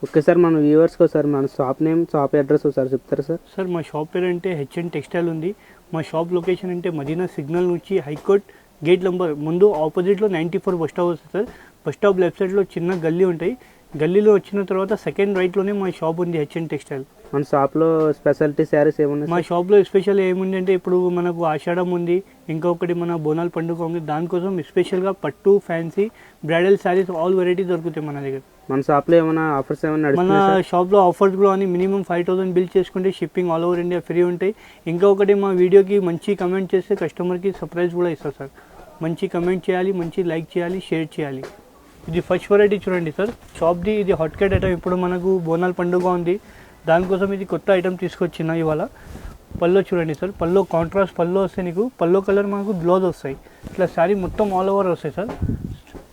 Okay sir, మన వ్యూవర్స్కి sir మన షాప్ నేమ్, షాప్ అడ్రస్ ఒకసారి చెప్తారా సార్? సార్ మా షాప్ పేరు అంటే హెచ్ఎన్ టెక్స్టైల్ ఉంది. మా షాప్ లొకేషన్ అంటే మదీనా సిగ్నల్ నుంచి హైకోర్ట్ గేట్ నెంబర్ ముందు ఆపోజిట్లో 94 బస్ స్టాప్ వస్తుంది సార్. బస్ స్టాప్ లెఫ్ట్ సైడ్లో చిన్న గల్లీ ఉంటాయి. గల్లీలో వచ్చిన తర్వాత సెకండ్ రైట్లోనే మా షాప్ ఉంది హెచ్ఎన్ టెక్స్టైల్. మన షాప్లో స్పెషాలిటీ శారీస్ ఏమున్నాయి? మా షాప్లో స్పెషల్ ఏముంది అంటే ఇప్పుడు మనకు ఆషాఢం ఉంది, ఇంకొకటి మన బోనాల పండుగ ఉంది. దానికోసం స్పెషల్గా పట్టు, fancy, bridal saris all variety దొరుకుతాయి మన దగ్గర. మన షాప్లో ఏమైనా ఆఫర్స్ ఏమైనా మన షాప్లో ఆఫర్స్ కూడా అని మినిమం 5,000 బిల్ చేసుకుంటే shipping all over India free ఉంటాయి. ఇంకొకటి మా వీడియోకి మంచి కమెంట్ చేస్తే కస్టమర్కి సర్ప్రైజ్ కూడా ఇస్తారు సార్. మంచి కమెంట్ చేయాలి, మంచి లైక్ చేయాలి, షేర్ చేయాలి. ఇది ఫస్ట్ వెరైటీ చూడండి సార్, షాప్ది. ఇది హాట్ కేట్ ఐటమ్. ఇప్పుడు మనకు బోనాల పండుగ ఉంది, దానికోసం ఇది కొత్త ఐటమ్ తీసుకొచ్చిన ఇవాళ. పల్లో చూడండి సార్, పల్లో కాంట్రాస్ట్ పల్లో వస్తాయి. నీకు పల్లో కలర్ మనకు బ్లౌజ్ వస్తాయి. ఇట్లా శారీ మొత్తం ఆల్ ఓవర్ వస్తాయి సార్.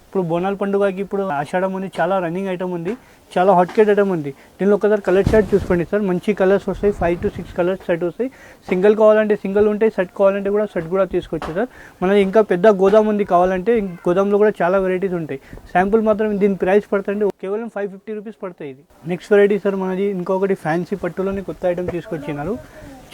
ఇప్పుడు బోనాల పండుగకి ఇప్పుడు ఆషాఢం ఉంది, చాలా రన్నింగ్ ఐటమ్ ఉంది, చాలా హాట్ కేట్ ఐటమ్ ఉంది. దీనిలో ఒకసారి కలర్ షర్ట్ చూసుకోండి సార్. మంచి కలర్స్ వస్తాయి, 5 to 6 కలర్స్ సెట్ వస్తాయి. సింగిల్ కావాలంటే సింగిల్ ఉంటాయి, సెట్ కావాలంటే కూడా సెట్ కూడా తీసుకోవచ్చు సార్. మనది ఇంకా పెద్ద గోదాం ఉంది, కావాలంటే గోదాంలో కూడా చాలా వెరైటీస్ ఉంటాయి. శాంపుల్ మాత్రం దీని ప్రైస్ పడుతుంది కేవలం 550 రూపీస్ పడతాయి. ఇది నెక్స్ట్ వెరైటీ సార్ మనది. ఇంకొకటి ఫ్యాన్సీ పట్టులోని కొత్త ఐటమ్ తీసుకొచ్చినారు.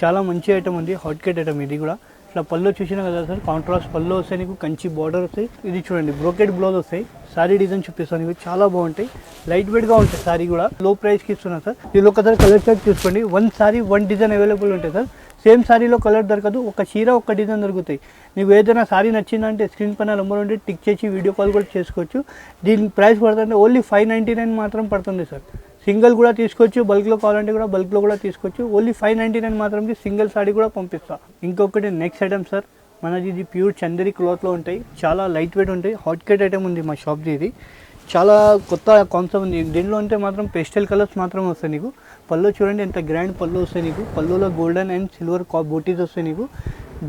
చాలా మంచి ఐటమ్ ఉంది, హాట్ కేట్ ఐటమ్. ఇది కూడా ఇట్లా పళ్ళు చూసినా కదా సార్, కాంట్రాస్ట్ పళ్ళు వస్తాయి, నీకు కంచి బార్డర్ వస్తాయి. ఇది చూడండి బ్రోకెట్ బ్లౌజ్ వస్తాయి. సారీ డిజైన్ చూపిస్తాను, ఇవి చాలా బాగుంటాయి, లైట్ వెయిట్గా ఉంటాయి. సారీ కూడా లో ప్రైస్కి ఇస్తున్నా సార్. దీనిలో ఒకసారి కలర్ చార్ట్ చూసుకోండి. 1 సారీ 1 డిజైన్ అవైలబుల్ ఉంటాయి సార్. సేమ్ సారీలో కలర్ దొరకదు, ఒక చీర ఒక డిజైన్ దొరుకుతాయి. నీకు ఏదైనా సారీ నచ్చిందంటే స్క్రీన్ పైన నెంబర్ ఉంటే టిక్ చేసి వీడియో కాల్ కూడా చేసుకోవచ్చు. దీని ప్రైస్ పడుతుంది ఓన్లీ 599 మాత్రం పడుతుంది సార్. సింగిల్ కూడా తీసుకోవచ్చు, బల్క్లో కావాలంటే కూడా బల్క్లో కూడా తీసుకోవచ్చు. ఓన్లీ 599 మాత్రంకి సింగిల్ సారీ కూడా పంపిస్తా. ఇంకొకటి నెక్స్ట్ ఐటమ్ సార్ మనది. ఇది ప్యూర్ చందేరి క్లాత్లో ఉంటాయి, చాలా లైట్ వెయిట్ ఉంటాయి. హాట్ కేట్ ఐటమ్ ఉంది మా షాప్ది. ఇది చాలా కొత్త కాన్సెప్ట్ ఉంది. దీనిలో అంటే మాత్రం పేస్టల్ కలర్స్ మాత్రం వస్తాయి. నీకు పళ్ళు చూడండి ఎంత గ్రాండ్ పళ్ళు వస్తాయి. నీకు పళ్ళులో గోల్డెన్ అండ్ సిల్వర్ బూటీస్ వస్తాయి. నీకు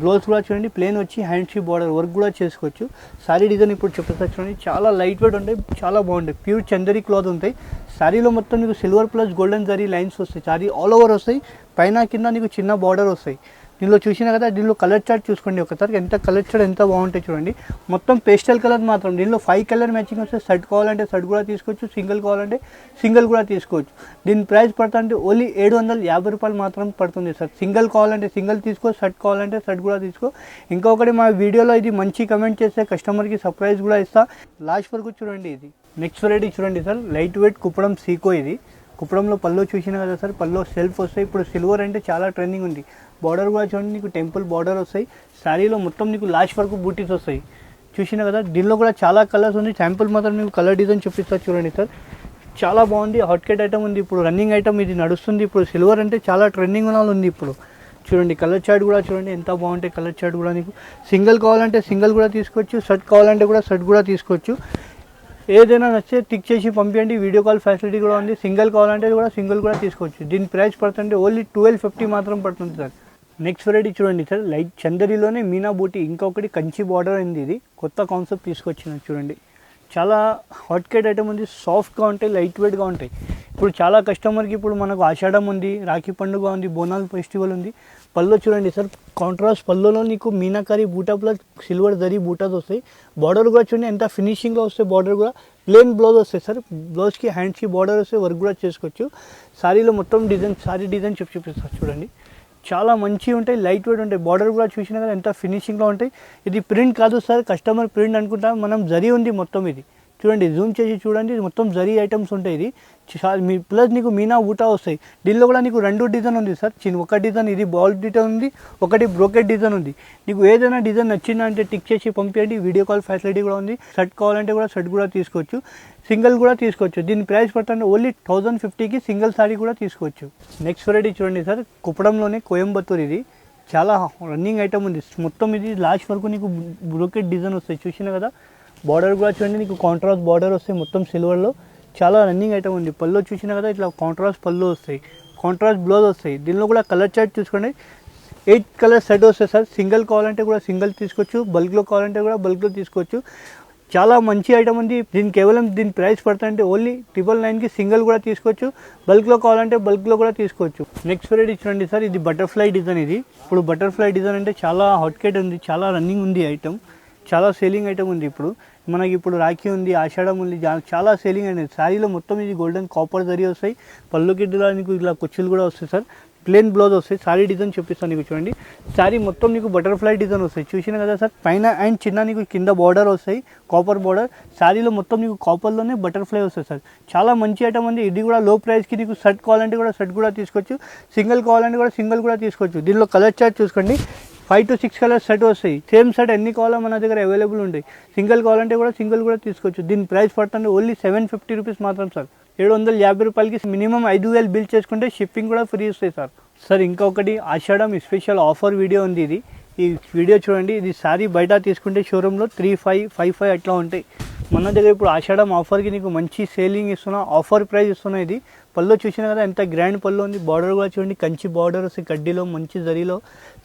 బ్లౌజ్ కూడా చూడండి ప్లేన్ వచ్చి హ్యాండ్స్కి బార్డర్ వర్క్ కూడా చేసుకోవచ్చు. సారీ డిజైన్ ఇప్పుడు చెప్పేస్తా చూడండి, చాలా లైట్ వెయిట్ ఉంటాయి, చాలా బాగుంటాయి. ప్యూర్ చందేరి క్లాత్ ఉంటాయి. శారీలో మొత్తం నీకు silver plus golden zari lines వస్తాయి. సారీ ఆల్ ఓవర్ వస్తాయి, పైన కింద నీకు చిన్న బార్డర్ వస్తాయి. దీనిలో చూసినా కదా, దీనిలో కలర్ చార్ట్ చూసుకోండి ఒకసారి. ఎంత కలర్ చార్ట్ ఎంత బాగుంటాయి చూడండి. మొత్తం పేస్టల్ కలర్ మాత్రం. దీనిలో 5 కలర్ మ్యాచింగ్ వస్తే షర్ట్ కావాలంటే షర్ట్ కూడా తీసుకోవచ్చు, సింగిల్ కావాలంటే సింగిల్ కూడా తీసుకోవచ్చు. దీని ప్రైస్ పడుతుంటే ఓన్లీ 750 రూపాయలు మాత్రం పడుతుంది సార్. సింగిల్ కావాలంటే సింగిల్ తీసుకో, షర్ట్ కావాలంటే షర్ట్ కూడా తీసుకో. ఇంకొకటి మా వీడియోలో ఇది మంచి కమెంట్ చేస్తే కస్టమర్కి సర్ప్రైజ్ కూడా ఇస్తా. లాస్ట్ వరకు చూడండి. ఇది నెక్స్ట్ వెరైటీ చూడండి sir, light weight Kuppadam Seeko. ఇది కుప్పడంలో పల్లో చూసినా కదా సార్, పల్లో సెల్ఫ్ వస్తాయి. ఇప్పుడు సిల్వర్ అంటే చాలా ట్రెండింగ్ ఉంది. బార్డర్ కూడా చూడండి, నీకు టెంపుల్ బార్డర్ వస్తాయి. శారీలో మొత్తం నీకు లాస్ట్ వరకు బూటీస్ వస్తాయి. చూసినా కదా, దీనిలో కూడా చాలా కలర్స్ ఉంది. శాంపుల్ మాత్రం మీకు కలర్ డిజైన్ చూపిస్తా చూడండి సార్. చాలా బాగుంది, హాట్ కేట్ ఐటమ్ ఉంది. ఇప్పుడు రన్నింగ్ ఐటమ్ ఇది నడుస్తుంది. ఇప్పుడు సిల్వర్ అంటే చాలా ట్రెండింగ్ ఉంది ఇప్పుడు. చూడండి కలర్ చార్ట్ కూడా చూడండి ఎంత బాగుంటాయి. కలర్ చార్ట్ కూడా నీకు సింగిల్ కావాలంటే సింగిల్ కూడా తీసుకోవచ్చు, షర్ట్ కావాలంటే కూడా షర్ట్ కూడా తీసుకోవచ్చు. ఏదైనా నచ్చితే టిక్ చేసి పంపించండి. వీడియో కాల్ ఫెసిలిటీ కూడా ఉంది. సింగిల్ కావాలంటే కూడా సింగిల్ కూడా తీసుకోవచ్చు. దీని ప్రైస్ పడుతుంటే ఓన్లీ 1250 మాత్రం పడుతుంది సార్. నెక్స్ట్ వెరైటీ చూడండి సార్, లైట్ చందరిలోనే మీనా బూటీ. ఇంకొకటి కంచి బార్డర్ అయింది. ఇది కొత్త కాన్సెప్ట్ తీసుకొచ్చిన చూడండి. చాలా హాట్ కేట్ ఐటమ్ ఉంది, సాఫ్ట్గా ఉంటాయి, లైట్ వెయిట్గా ఉంటాయి. ఇప్పుడు చాలా కస్టమర్కి ఇప్పుడు మనకు ఆషాఢం ఉంది, రాఖీ పండుగ ఉంది, బోనాల్ ఫెస్టివల్ ఉంది. పళ్ళు చూడండి సార్, కాంట్రాస్ట్ పళ్ళులో నీకు మీనాకారి బూటా ప్లస్ సిల్వర్ జరీ బూటాస్ వస్తాయి. బార్డర్ కూడా చూడండి ఎంత ఫినిషింగ్లో వస్తాయి. బార్డర్ కూడా ప్లెయిన్ బ్లౌజ్ వస్తాయి సార్. బ్లౌజ్కి హ్యాండ్స్కి బార్డర్ వస్తే వర్క్ కూడా చేసుకోవచ్చు. శారీలో మొత్తం డిజైన్, సారీ డిజైన్ చూపిస్తారు చూడండి. చాలా మంచిగా ఉంటాయి, లైట్ వెయిట్ ఉంటాయి. బార్డర్ కూడా చూసినా కదా ఎంత ఫినిషింగ్లో ఉంటాయి. ఇది ప్రింట్ కాదు సార్, కస్టమర్ ప్రింట్ అనుకుంటా, మనం జరీ ఉంది మొత్తం. ఇది చూడండి, జూమ్ చేసి చూడండి, మొత్తం జరీ ఐటమ్స్ ఉంటాయి. ఇది ప్లస్ నీకు మీనా బూటా వస్తాయి. దీనిలో కూడా నీకు 2 డిజైన్ ఉంది సార్. ఒక డిజైన్ ఇది బాల్ డిజైన్ ఉంది, ఒకటి బ్రోకెట్ డిజైన్ ఉంది. నీకు ఏదైనా డిజైన్ నచ్చిందంటే టిక్ చేసి పంపించండి. వీడియో కాల్ ఫెసిలిటీ కూడా ఉంది. షర్ట్ కావాలంటే కూడా షర్ట్ కూడా తీసుకోవచ్చు, సింగిల్ కూడా తీసుకోవచ్చు. దీని ప్రైస్ పడుతుంది ఓన్లీ 1050కి సింగిల్ సారీ కూడా తీసుకోవచ్చు. నెక్స్ట్ వెరైటీ చూడండి సార్, కుప్పడంలోనే కోయంబత్తూర్. ఇది చాలా రన్నింగ్ ఐటమ్ ఉంది. మొత్తం ఇది లాస్ట్ వరకు నీకు బ్రోకెట్ డిజైన్ వస్తాయి. చూసినా కదా, బార్డర్ కూడా చూడండి నీకు కాంట్రాస్ట్ బార్డర్ వస్తాయి మొత్తం సిల్వర్లో. చాలా రన్నింగ్ ఐటమ్ ఉంది. పళ్ళు చూసినా కదా ఇట్లా కాంట్రాస్ట్ పళ్ళు వస్తాయి, కాంట్రాస్ట్ బ్లౌజ్ వస్తాయి. దీనిలో కూడా కలర్ చార్ట్ చూసుకోండి. 8 కలర్ సెట్ వస్తాయి సార్. సింగిల్ కావాలంటే కూడా సింగిల్ తీసుకోవచ్చు, బల్క్లో కావాలంటే కూడా బల్క్లో తీసుకోవచ్చు. చాలా మంచి ఐటమ్ ఉంది. దీని కేవలం దీని ప్రైస్ పడుతుంటే ఓన్లీ 999కి సింగిల్ కూడా తీసుకోవచ్చు, బల్క్లో కావాలంటే బల్క్లో కూడా తీసుకోవచ్చు. నెక్స్ట్ వెరైటీ చూడండి సార్, ఇది బటర్ఫ్లై డిజైన్. ఇది ఇప్పుడు బటర్ఫ్లై డిజైన్ అంటే చాలా హాట్ కేట్ ఉంది, చాలా రన్నింగ్ ఉంది ఐటమ్, చాలా సేలింగ్ ఐటమ్ ఉంది ఇప్పుడు. మనకి ఇప్పుడు రాఖీ ఉంది, ఆషాఢం ఉంది, చాలా సేలింగ్ అనేది. శారీలో మొత్తం ఇది గోల్డెన్ కాపర్ జరీ వస్తాయి. పళ్ళుకి నీకు ఇలా కుచ్చులు కూడా వస్తాయి సార్. ప్లేన్ బ్లౌజ్ వస్తాయి. శారీ డిజైన్ చూపిస్తాను నీకు చూడండి. శారీ మొత్తం నీకు బటర్ఫ్లై డిజైన్ వస్తాయి. చూసిన కదా సార్, పైన అండ్ చిన్న నీకు కింద బార్డర్ వస్తాయి, కాపర్ బార్డర్. శారీలో మొత్తం నీకు కాపర్లోనే బటర్ఫ్లై వస్తాయి సార్. చాలా మంచి ఐటమ్ ఉంది. ఇది కూడా లో ప్రైస్కి నీకు సెట్ కావాలంటే కూడా సెట్ కూడా తీసుకోవచ్చు, సింగిల్ కావాలంటే కూడా సింగిల్ కూడా తీసుకోవచ్చు. దీనిలో కలర్ చార్ట్ చూసుకోండి, 5 to 6 కలర్స్ సెట్ వస్తాయి. సేమ్ సెట్ ఎన్ని కావాలో మన దగ్గర అవైలబుల్ ఉంటాయి. సింగిల్ కావాలంటే కూడా సింగిల్ కూడా తీసుకోవచ్చు. దీని ప్రైస్ పడుతుంది ఓన్లీ 750 రూపీస్ మాత్రం సార్. 750 రూపాయలకి మినిమం 5000 బిల్ చేసుకుంటే షిప్పింగ్ కూడా ఫ్రీ వస్తాయి సార్. సార్ ఇంకొకటి ఆషాఢం స్పెషల్ ఆఫర్ వీడియో ఉంది. ఈ వీడియో చూడండి. ఇది శారీ బయట తీసుకుంటే షోరూంలో 3500, 5500 అట్లా ఉంటాయి. మన దగ్గర ఇప్పుడు ఆషాఢం ఆఫర్కి నీకు మంచి సేలింగ్ ఇస్తున్నా, ఆఫర్ ప్రైస్ ఇస్తున్నా. ఇది పళ్ళు చూసినా కదా ఎంత గ్రాండ్ పళ్ళు ఉంది. బార్డర్ కూడా చూడండి, కంచి బార్డర్ వస్తాయి, కడ్డీలో మంచి జరీలో.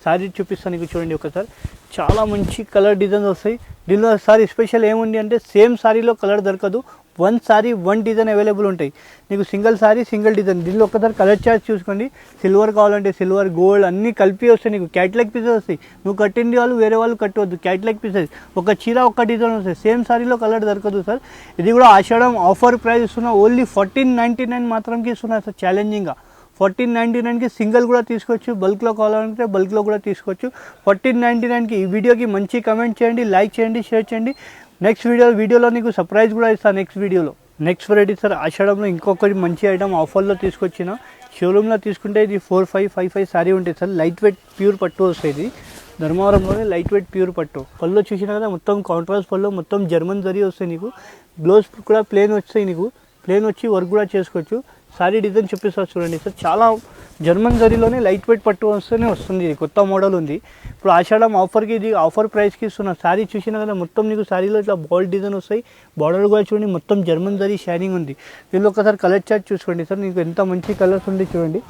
శారీ చూపిస్తాను నీకు చూడండి ఒకసారి. చాలా మంచి కలర్ డిజైన్స్ వస్తాయి. దీనిలో సారీ స్పెషల్ ఏముంది అంటే సేమ్ శారీలో కలర్ దొరకదు, 1 శారీ 1 డిజైన్ అవైలబుల్ ఉంటాయి. నీకు సింగిల్ శారీ సింగిల్ డిజైన్. దీనిలో ఒకసారి కలర్ చార్ట్ చూసుకోండి. సిల్వర్ కావాలంటే సిల్వర్, గోల్డ్ అన్నీ కలిపి వస్తాయి. నీకు క్యాట్లాగ్ పీసెస్ వస్తాయి. నువ్వు కట్టింది వాళ్ళు వేరే వాళ్ళు కట్టవద్దు, క్యాట్లాగ్ పీసెస్. ఒక చీర ఒక డిజైన్ వస్తాయి. సేమ్ శారీలో కలర్ దొరకదు సార్. ఇది కూడా ఆషాఢం ఆఫర్ ప్రైస్ ఇస్తున్నా, ఓన్లీ 1499 మాత్రంకి ఇస్తున్నా సార్. ఛాలెంజింగ్గా 1499కి సింగిల్ కూడా తీసుకోవచ్చు, బల్క్లో కావాలంటే బల్క్లో కూడా తీసుకోవచ్చు. 1499కి ఈ వీడియోకి మంచి కమెంట్ చేయండి, లైక్ చేయండి, షేర్ చేయండి. నెక్స్ట్ వీడియోలో నీకు సర్ప్రైజ్ కూడా ఇస్తాను. నెక్స్ట్ వెరైటీ సార్ ఆషాఢంలో ఇంకొకటి మంచి ఐటమ్ ఆఫర్లో తీసుకొచ్చిన. షోరూంలో తీసుకుంటే ఇది 4555 శారీ ఉంటుంది సార్. లైట్ వెయిట్ ప్యూర్ పట్టు వస్తుంది. ఇది ధర్మవరంలోనే లైట్ వెయిట్ ప్యూర్ పట్టు. పళ్ళు చూసినా కదా మొత్తం కాంట్రాస్ట్ పళ్ళు, మొత్తం జర్మన్ జరీ వస్తాయి. నీకు బ్లౌజ్ కూడా ప్లేన్ వస్తాయి. నీకు ప్లేన్ వచ్చి వర్క్ కూడా చేసుకోవచ్చు. శారీ డిజైన్ చూపిస్తారు చూడండి సార్. చాలా జర్మన్ జరీలోనే లైట్ వెయిట్ పట్టు వస్తుంది. ఇది కొత్త మోడల్ ఉంది. ఇప్పుడు ఆషాఢం ఆఫర్కి ఇది ఆఫర్ ప్రైస్కి ఇస్తున్నా. శారీ చూసినా కదా మొత్తం నీకు శారీలో ఇట్లా బాల్ డిజైన్ వస్తాయి. బార్డర్ కూడా చూడండి, మొత్తం జర్మన్ జరీ షైనింగ్ ఉంది. దీనిలో ఒకసారి కలర్ చార్ట్ చూసుకోండి సార్. నీకు ఎంత మంచి కలర్స్ ఉంది చూడండి.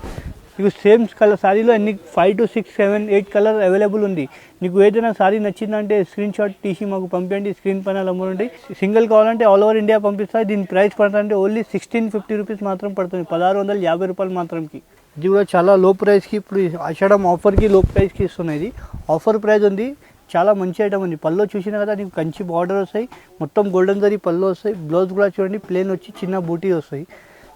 నీకు సేమ్ కలర్ శారీలో అన్ని 5 to 6, 7, 8 కలర్ అవైలబుల్ ఉంది. నీకు ఏదైనా శారీ నచ్చిందంటే స్క్రీన్ షాట్ తీసి మాకు పంపించండి. స్క్రీన్ పైన నెంబర్ ఉంటాయి. సింగిల్ కావాలంటే ఆల్ ఓవర్ ఇండియా పంపిస్తాయి. దీని ప్రైస్ పడుతుందంటే ఓన్లీ 1650 రూపీస్ మాత్రం పడుతుంది, 1650 రూపాయలు మాత్రంకి. ఇది కూడా చాలా లో ప్రైస్కి ఇప్పుడు ఆషాఢం ఆఫర్కి లో ప్రైస్కి ఇస్తున్నాయి. ఇది ఆఫర్ ప్రైస్ ఉంది. చాలా మంచి ఐటమ్ ఉంది. పళ్ళు చూసినా కదా నీకు కంచి బార్డర్ వస్తాయి, మొత్తం గోల్డెన్ జరీ పళ్ళు వస్తాయి. బ్లౌజ్ కూడా చూడండి ప్లేన్ వచ్చి చిన్న బూటీ వస్తాయి.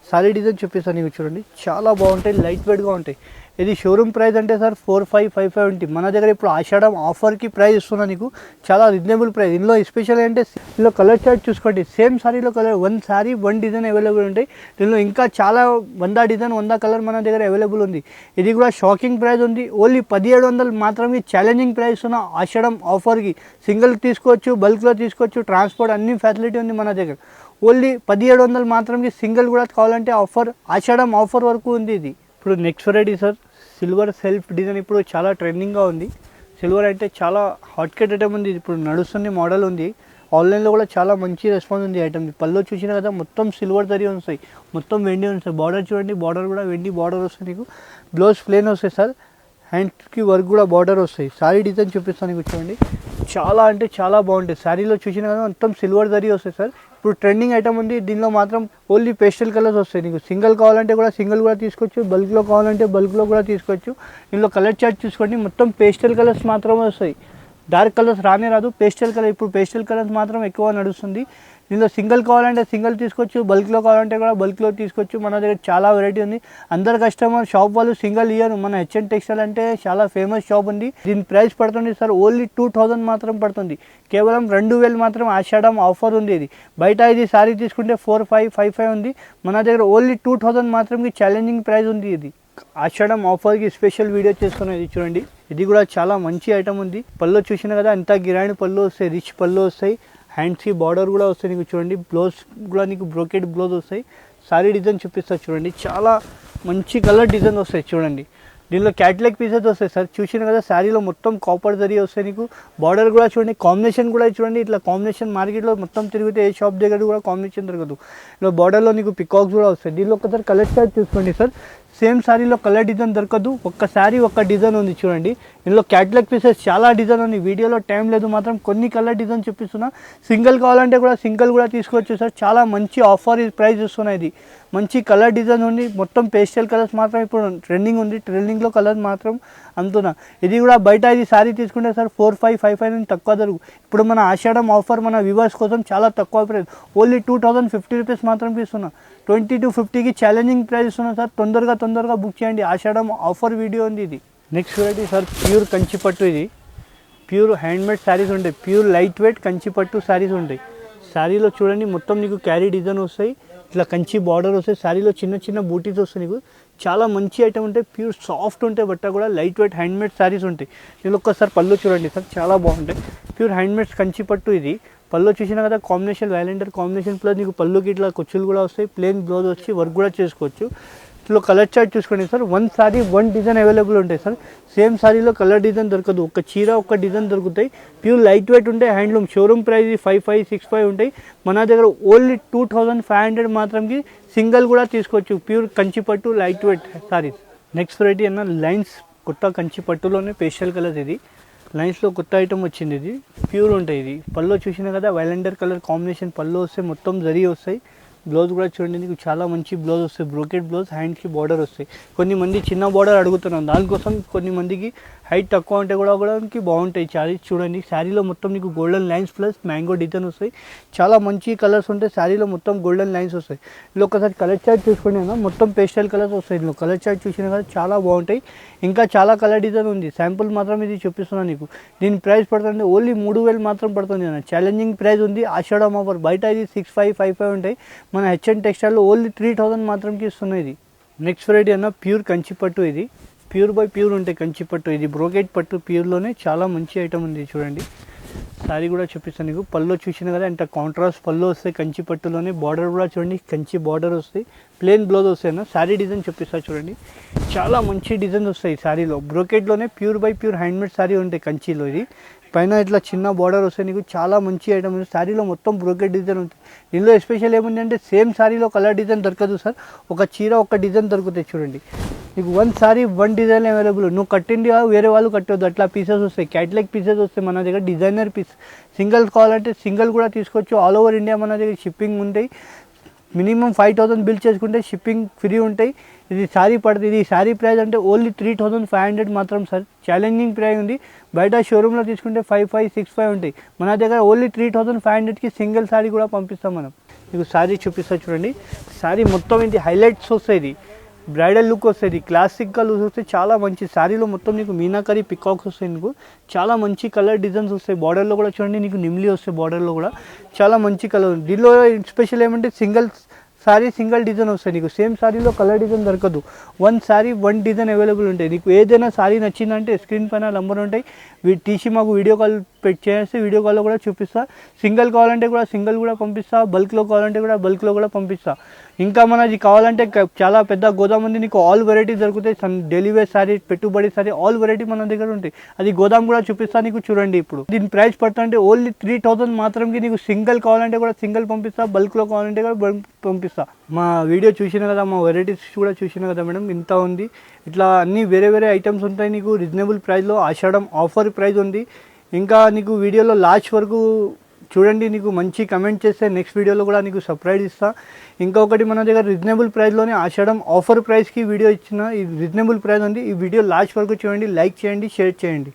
శారీ డిజైన్ చూపిస్తాను నీకు చూడండి. చాలా బాగుంటాయి, లైట్ వెయిట్గా ఉంటాయి. ఇది షోరూమ్ ప్రైస్ అంటే సార్ 4555 ఉంటుంది. మన దగ్గర ఇప్పుడు ఆషాఢం ఆఫర్కి ప్రైస్ ఇస్తున్నా నీకు, చాలా రీజనబుల్ ప్రైస్. ఇందులో స్పెషల్ అంటే ఇందులో కలర్ చార్ట్ చూసుకోండి. సేమ్ శారీలో కలర్ 1 శారీ 1 డిజైన్ అవైలబుల్ ఉంటాయి. దీనిలో ఇంకా చాలా 100 డిజైన్ 100 కలర్ మన దగ్గర అవైలబుల్ ఉంది. ఇది కూడా షాకింగ్ ప్రైస్ ఉంది. ఓన్లీ 1700 మాత్రమే ఛాలెంజింగ్ ప్రైస్ ఉన్న ఆషాఢం ఆఫర్కి. సింగిల్ తీసుకోవచ్చు, బల్క్లో తీసుకోవచ్చు, ట్రాన్స్పోర్ట్ అన్ని ఫెసిలిటీ ఉంది మన దగ్గర. ఓన్లీ 1700 మాత్రమే. సింగిల్ కూడా కావాలంటే ఆఫర్ ఆషాఢం ఆఫర్ వరకు ఉంది ఇది. ఇప్పుడు next variety sir silver self design. ఇప్పుడు చాలా ట్రెండింగ్గా ఉంది. సిల్వర్ అంటే చాలా హాట్ కేట్ ఐటమ్ ఉంది. ఇప్పుడు నడుస్తుంది మోడల్ ఉంది. ఆన్లైన్లో కూడా చాలా మంచి రెస్పాన్స్ ఉంది ఐటమ్. పళ్ళు చూసినా కదా మొత్తం సిల్వర్ జరీ వస్తాయి, మొత్తం వెండి వస్తాయి. బార్డర్ చూడండి, బార్డర్ కూడా వెండి బార్డర్ వస్తుంది. నీకు బ్లౌజ్ ప్లేన్ వస్తాయి సార్. హ్యాండ్స్కి వర్క్ కూడా బార్డర్ వస్తాయి. శారీ డిజైన్ చూపిస్తాను నీకు చూడండి. చాలా అంటే చాలా బాగుంటాయి. శారీలో చూసినా కదా మొత్తం సిల్వర్ జరీ వస్తాయి సార్. ఇప్పుడు ట్రెండింగ్ ఐటమ్ ఉంది. దీనిలో మాత్రం ఓన్లీ పేస్టల్ కలర్స్ వస్తాయి. నీకు సింగిల్ కావాలంటే కూడా సింగిల్ కూడా తీసుకోవచ్చు, బల్క్లో కావాలంటే బల్క్లో కూడా తీసుకోవచ్చు. దీనిలో కలర్ చార్ట్ చూసుకోండి. మొత్తం పేస్టల్ కలర్స్ మాత్రమే వస్తాయి, డార్క్ కలర్స్ రానే రాదు. పేస్టల్ కలర్ ఇప్పుడు పేస్టల్ కలర్స్ మాత్రం ఎక్కువ నడుస్తుంది. దీనిలో సింగిల్ కావాలంటే సింగిల్ తీసుకోవచ్చు, బల్క్లో కావాలంటే కూడా బల్క్లో తీసుకోవచ్చు. మన దగ్గర చాలా వెరైటీ ఉంది. అందరు కస్టమర్ షాప్ వాళ్ళు సింగిల్ ఇయర్. మన హెచ్ఎన్ టెక్స్టైల్ అంటే చాలా ఫేమస్ షాప్ ఉంది. దీని ప్రైస్ పడుతుంది సార్ ఓన్లీ 2000 మాత్రం పడుతుంది. కేవలం 2000 మాత్రం ఆషాఢం ఆఫర్ ఉంది. ఇది బయట ఇది శారీ తీసుకుంటే 4555 ఉంది. మన దగ్గర ఓన్లీ 2000 మాత్రంకి ఛాలెంజింగ్ ప్రైస్ ఉంది. ఇది ఆషాఢం ఆఫర్కి స్పెషల్ వీడియో చేస్తున్నాం. ఇది చూడండి. ఇది కూడా చాలా మంచి ఐటమ్ ఉంది. పళ్ళు చూసినా కదా ఎంత గిరాండ్ పళ్ళు వస్తాయి, రిచ్ పళ్ళు వస్తాయి. హ్యాండ్స్కి బార్డర్ కూడా వస్తాయి. నీకు చూడండి బ్లౌజ్ కూడా నీకు బ్రోకెట్ బ్లౌజ్ వస్తాయి. శారీ డిజైన్ చూపిస్తారు చూడండి. చాలా మంచి కలర్ డిజైన్ వస్తాయి చూడండి. దీనిలో క్యాట్లాగ్ పీసెస్ వస్తాయి సార్. చూసిన కదా శారీలో మొత్తం కాపర్ జరీ వస్తాయి. నీకు బార్డర్ కూడా చూడండి, కాంబినేషన్ కూడా చూడండి. ఇట్లా కాంబినేషన్ మార్కెట్లో మొత్తం తిరిగితే ఏ షాప్ దగ్గర కూడా కాంబినేషన్ దొరకదు. ఇలా బార్డర్లో నీకు పికాక్స్ కూడా వస్తాయి. దీనిలో ఒకసారి కలర్ చార్ట్ చూసుకోండి సార్. సేమ్ శారీలో కలర్ డిజైన్ దొరకదు, ఒక్క శారీ ఒక్క డిజైన్ ఉంది చూడండి. ఇందులో క్యాట్లాగ్ పీసెస్ చాలా డిజైన్ ఉంది. వీడియోలో టైం లేదు, మాత్రం కొన్ని కలర్ డిజైన్ చూపిస్తున్నా. సింగిల్ కావాలంటే కూడా సింగిల్ కూడా తీసుకోవచ్చు సార్. చాలా మంచి ఆఫర్ ప్రైస్ ఇస్తున్నా. ఇది మంచి కలర్ డిజైన్ ఉంది, మొత్తం పేస్టల్ కలర్స్ మాత్రం ఇప్పుడు ట్రెండింగ్ ఉంది, ట్రెండింగ్లో కలర్ మాత్రం అంటున్నా. ఇది కూడా బయట ఇది శారీ తీసుకుంటే సార్ 4,555 నుంచి తక్కువ దొరుకు. ఇప్పుడు మన ఆషాఢం ఆఫర్ మన వ్యూవర్స్ కోసం చాలా తక్కువ ప్రైస్, ఓన్లీ 2,050 రూపీస్ మాత్రం ఇస్తున్నా. 20 to 50కి ఛాలెంజింగ్ ప్రైస్ ఇస్తున్నా సార్. తొందరగా బుక్ చేయండి, ఆషాఢం ఆఫర్ వీడియో ఉంది ఇది. నెక్స్ట్ వెరైటీ సార్ ప్యూర్ కంచిపట్టు, ఇది ప్యూర్ హ్యాండ్మేడ్ శారీస్ ఉంటాయి, ప్యూర్ లైట్ వెయిట్ కంచిపట్టు శారీస్ ఉంటాయి. శారీలో చూడండి మొత్తం నీకు క్యారీ డిజైన్ వస్తాయి, ఇట్లా కంచి బార్డర్ వస్తాయి, శారీలో చిన్న బూటీస్ వస్తాయి. నీకు చాలా మంచి ఐటమ్ ఉంటాయి, ప్యూర్ సాఫ్ట్ ఉంటాయి, బట్ట కూడా లైట్ వెయిట్ హ్యాండ్మేడ్ శారీస్ ఉంటాయి. దీనిలో ఒక్కసారి పళ్ళు చూడండి సార్, చాలా బాగుంటాయి, ప్యూర్ హ్యాండ్మేడ్ కంచిపట్టు. ఇది పళ్ళు చూసినా కదా కాంబినేషన్, వ్యాలెండర్ కాంబినేషన్, ప్లస్ నీకు పళ్ళుకి ఇట్లా కొచ్చులు కూడా వస్తాయి, ప్లెయిన్ బ్లౌజ్ వచ్చి వర్క్ కూడా చేసుకోవచ్చు. ఇందులో కలర్ చార్ట్ చూసుకోండి సార్, 1 సారీ 1 డిజైన్ అవైలబుల్ ఉంటాయి సార్. సేమ్ సారీలో కలర్ డిజైన్ దొరకదు, ఒక చీర ఒక డిజైన్ దొరుకుతాయి, ప్యూర్ లైట్ వెయిట్ ఉంటాయి, హ్యాండ్లూమ్. షోరూమ్ ప్రైస్ 5565 ఉంటాయి, మన దగ్గర ఓన్లీ 2500 మాత్రంకి సింగిల్ కూడా తీసుకోవచ్చు, pure Kanchipattu light weight saris. Next variety అన్న లైన్స్ కొత్త కంచిపట్టులోనే పేస్టల్ కలర్స్, ఇది లైన్స్లో కొత్త ఐటమ్ వచ్చింది, ఇది ప్యూర్ ఉంటాయి. ఇది పళ్ళు చూసినా కదా వ్యాలెండర్ కలర్ కాంబినేషన్ పళ్ళు వస్తాయి, మొత్తం జరీ వస్తాయి. బ్లౌజ్ కూడా చూడండి, నీకు చాలా మంచి బ్లౌజ్ వస్తాయి, బ్రోకెట్ బ్లౌజ్, హ్యాండ్కి బార్డర్ వస్తాయి. కొన్ని మంది చిన్న బార్డర్ అడుగుతున్నాం, దానికోసం కొన్ని మందికి హైట్ తక్కువ ఉంటే కూడా బాగుంటాయి శారీస్. చూడండి శారీలో మొత్తం నీకు golden lines plus mango design వస్తాయి, చాలా మంచి కలర్స్ ఉంటాయి, శారీలో మొత్తం గోల్డెన్ లైన్స్ వస్తాయి. ఇందులో ఒకసారి కలర్ చార్ట్ చూసుకోండి అన్న, మొత్తం పేస్టల్ కలర్స్ వస్తాయి. ఇందులో కలర్ చార్ట్ చూసినా కదా చాలా బాగుంటాయి, ఇంకా చాలా కలర్ డిజైన్ ఉంది. శాంపుల్ మాత్రం ఇది చూపిస్తున్నాను నీకు. దీని ప్రైస్ పడుతుంది ఓన్లీ 3000 మాత్రం పడుతుంది అన్న, ఛాలెంజింగ్ ప్రైస్ ఉంది, ఆషాఢం ఆఫర్. బయట ఇది 6555 ఉంటాయి, మన హెచ్ఎన్ టెక్స్టైల్లో ఓన్లీ 3000 మాత్రంకి ఇస్తున్నాయి ఇది. నెక్స్ట్ వెరైటీ అన్న ప్యూర్ కంచిపట్టు, ఇది ప్యూర్ బై ప్యూర్ ఉంటాయి కంచిపట్టు, ఇది బ్రోకెట్ పట్టు ప్యూర్లోనే చాలా మంచి ఐటమ్ ఉంది. చూడండి శారీ కూడా చూపిస్తాను నీకు, పళ్ళు చూసినా కదా ఎంత కాంట్రాస్ట్ పళ్ళు వస్తాయి కంచిపట్టులోనే, బార్డర్ కూడా చూడండి కంచి బార్డర్ వస్తాయి, ప్లెయిన్ బ్లౌజ్ వస్తాయి అన్న. శారీ డిజైన్ చూపిస్తా చూడండి, చాలా మంచి డిజైన్ వస్తాయి శారీలో, బ్రోకెట్లోనే pure by pure handmade sari ఉంటాయి కంచిలో. ఇది పైన ఇట్లా చిన్న బార్డర్ వస్తాయి, నీకు చాలా మంచి ఐటమ్ ఉంది. శారీలో మొత్తం బ్రోకెట్ డిజైన్ ఉంటుంది. దీనిలో ఎస్పెషల్ ఏముంది అంటే సేమ్ శారీలో కలర్ డిజైన్ దొరకదు సార్, ఒక చీర ఒక డిజైన్ దొరుకుతాయి. చూడండి నీకు 1 సారీ 1 డిజైన్ అవైలబుల్, నువ్వు కట్టింది వేరే వాళ్ళు కట్టవద్దు, అట్లా పీసెస్ వస్తాయి, క్యాటలాగ్ పీసెస్ వస్తాయి మన దగ్గర, డిజైనర్ పీస్. సింగిల్ కావాలంటే సింగిల్ కూడా తీసుకోవచ్చు, ఆల్ ఓవర్ ఇండియా మన దగ్గర షిప్పింగ్ ఉంటాయి. మినిమం 5000 బిల్ చేసుకుంటే షిప్పింగ్ ఫ్రీ ఉంటాయి. ఇది శారీ పడుతుంది, ఇది శారీ ప్రైస్ అంటే ఓన్లీ 3500 మాత్రం సార్, ఛాలెంజింగ్ ప్రైస్ ఉంది. బయట షోరూంలో తీసుకుంటే 5565 ఉంటాయి, మన దగ్గర ఓన్లీ 3500కి సింగిల్ శారీ కూడా పంపిస్తాం మనం. మీకు శారీ చూపిస్తా చూడండి, శారీ మొత్తం ఇది హైలైట్స్ వస్తాయి, బ్రైడల్ లుక్ వస్తుంది, క్లాసిక్గా లుక్ వస్తాయి, చాలా మంచి. శారీలో మొత్తం నీకు మీనాకరీ పికాక్స్ వస్తాయి, నీకు చాలా మంచి కలర్ డిజైన్స్ వస్తాయి. బార్డర్లో కూడా చూడండి నీకు నిమ్లీ వస్తాయి, బార్డర్లో కూడా చాలా మంచి కలర్. దీనిలో స్పెషల్ ఏమంటే సింగిల్ సారీ సింగిల్ డిజైన్ వస్తాయి, నీకు సేమ్ సారీలో కలర్ డిజైన్ దొరకదు, 1 సారీ 1 డిజైన్ అవైలబుల్ ఉంటాయి. నీకు ఏదైనా సారీ నచ్చిందంటే స్క్రీన్ పైన నంబర్ ఉంటాయి, తీసి మాకు వీడియో కాల్ చేస్తే వీడియో కాల్లో కూడా చూపిస్తా. సింగిల్ కావాలంటే కూడా సింగిల్ కూడా పంపిస్తా, బల్క్లో కావాలంటే కూడా బల్క్లో కూడా పంపిస్తా. ఇంకా మనది కావాలంటే చాలా పెద్ద గోదాం ఉంది, నీకు ఆల్ వెరైటీ దొరుకుతాయి. డైలీ వేర్ సారీ, పెట్టుబడి సారీ, ఆల్ వెరైటీ మన దగ్గర ఉంటాయి. అది గోదాం కూడా చూపిస్తా నీకు. చూడండి ఇప్పుడు దీని ప్రైస్ పడుతుంటే ఓన్లీ 3000 మాత్రంకి. నీకు సింగిల్ కావాలంటే కూడా సింగిల్ పంపిస్తా, బల్క్లో కావాలంటే కూడా బల్క్ పంపిస్తా. మా వీడియో చూసిన కదా, మా వెరైటీస్ కూడా చూసిన కదా మేడం, ఇంత ఉంది. ఇట్లా అన్ని వేరే వేరే ఐటమ్స్ ఉంటాయి నీకు రీజనబుల్ ప్రైస్లో. ఆషాఢం ఆఫర్ ప్రైస్ ఉంది. ఇంకా నీకు వీడియోలో లాస్ట్ వరకు చూడండి, నీకు మంచి కమెంట్ చేస్తే నెక్స్ట్ వీడియోలో కూడా నీకు సర్ప్రైజ్ ఇస్తా. ఇంకొకటి మన దగ్గర రీజనబుల్ ప్రైస్లోనే ఆషాఢం ఆఫర్ ప్రైస్కి వీడియో ఇచ్చిన, ఈ రీజనబుల్ ప్రైస్ ఉంది. ఈ వీడియో లాస్ట్ వరకు చూడండి, లైక్ చేయండి, షేర్ చేయండి.